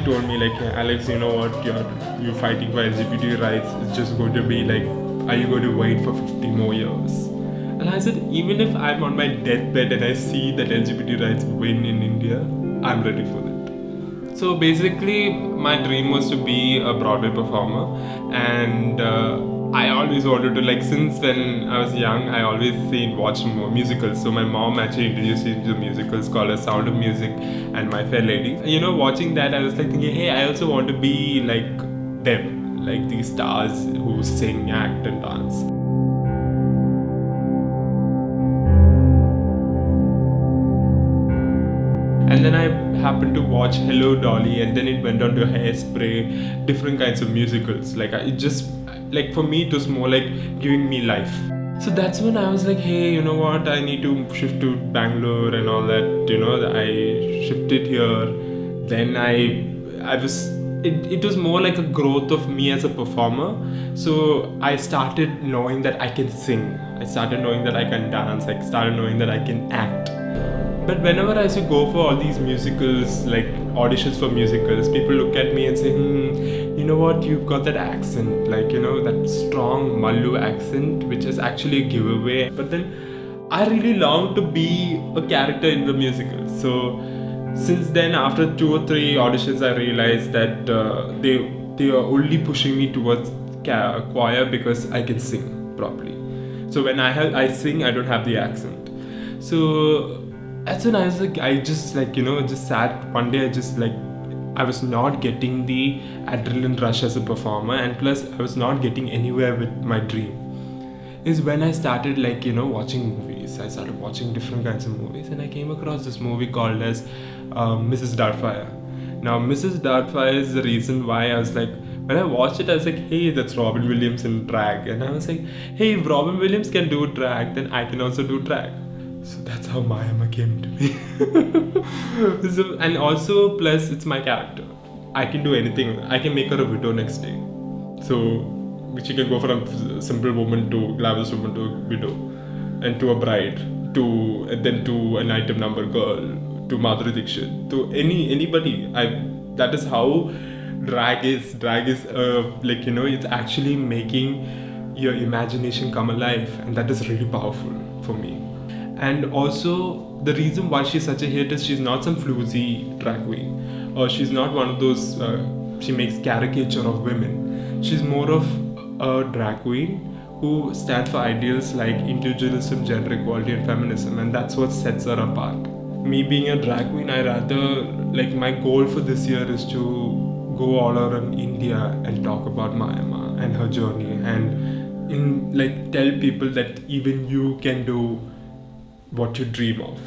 told me like, "Hey, Alex, you know what? You're fighting for LGBT rights. It's just going to be like, are you going to wait for 50 more years?" And I said, even if I'm on my deathbed and I see that LGBT rights win in India, I'm ready for it. So basically, my dream was to be a Broadway performer, and I always wanted to, like, since when I was young, I always watched more musicals. So my mom actually introduced me to musicals called A Sound of Music and My Fair Lady. You know, watching that, I was like thinking, hey, I also want to be like them, like these stars who sing, act, and dance. And then I happened to watch Hello Dolly, and then it went on to Hairspray, different kinds of musicals. Like for me, it was more like giving me life. So that's when I was like, hey, you know what? I need to shift to Bangalore and all that. You know, I shifted here. Then it was more like a growth of me as a performer. So I started knowing that I can sing. I started knowing that I can dance. I started knowing that I can act. But whenever I used to go for all these musicals, like auditions for musicals, people look at me and say, you know what, you've got that accent, like, you know, that strong Mallu accent, which is actually a giveaway. But then I really longed to be a character in the musical. So since then, after 2 or 3 auditions, I realized that they are only pushing me towards choir because I can sing properly. So when I sing, I don't have the accent. So that's when I was like, I just like, you know, just sat one day, I was not getting the adrenaline rush as a performer, and plus I was not getting anywhere with my dream. Is when I started, like, you know, watching movies. I started watching different kinds of movies, and I came across this movie called as Mrs. Doubtfire. Now, Mrs. Doubtfire is the reason why I was like, when I watched it, I was like, hey, that's Robin Williams in drag. And I was like, hey, if Robin Williams can do drag, then I can also do drag. So that's how Mayama came to me. And also, plus, it's my character. I can do anything. I can make her a widow next day. So she can go from a simple woman to glamorous woman to a widow, and to a bride, and then to an item number girl, to Madhuri Dixit, to anybody. That is how drag is. Drag is like, you know, it's actually making your imagination come alive, and that is really powerful for me. And also, the reason why she's such a hit is she's not some floozy drag queen, or she's not one of those she makes caricature of women. She's more of a drag queen who stands for ideals like individualism, gender equality, and feminism, and that's what sets her apart. Me being a drag queen, I rather, like, my goal for this year is to go all around India and talk about Mayama and her journey, and tell people that even you can do what you dream of.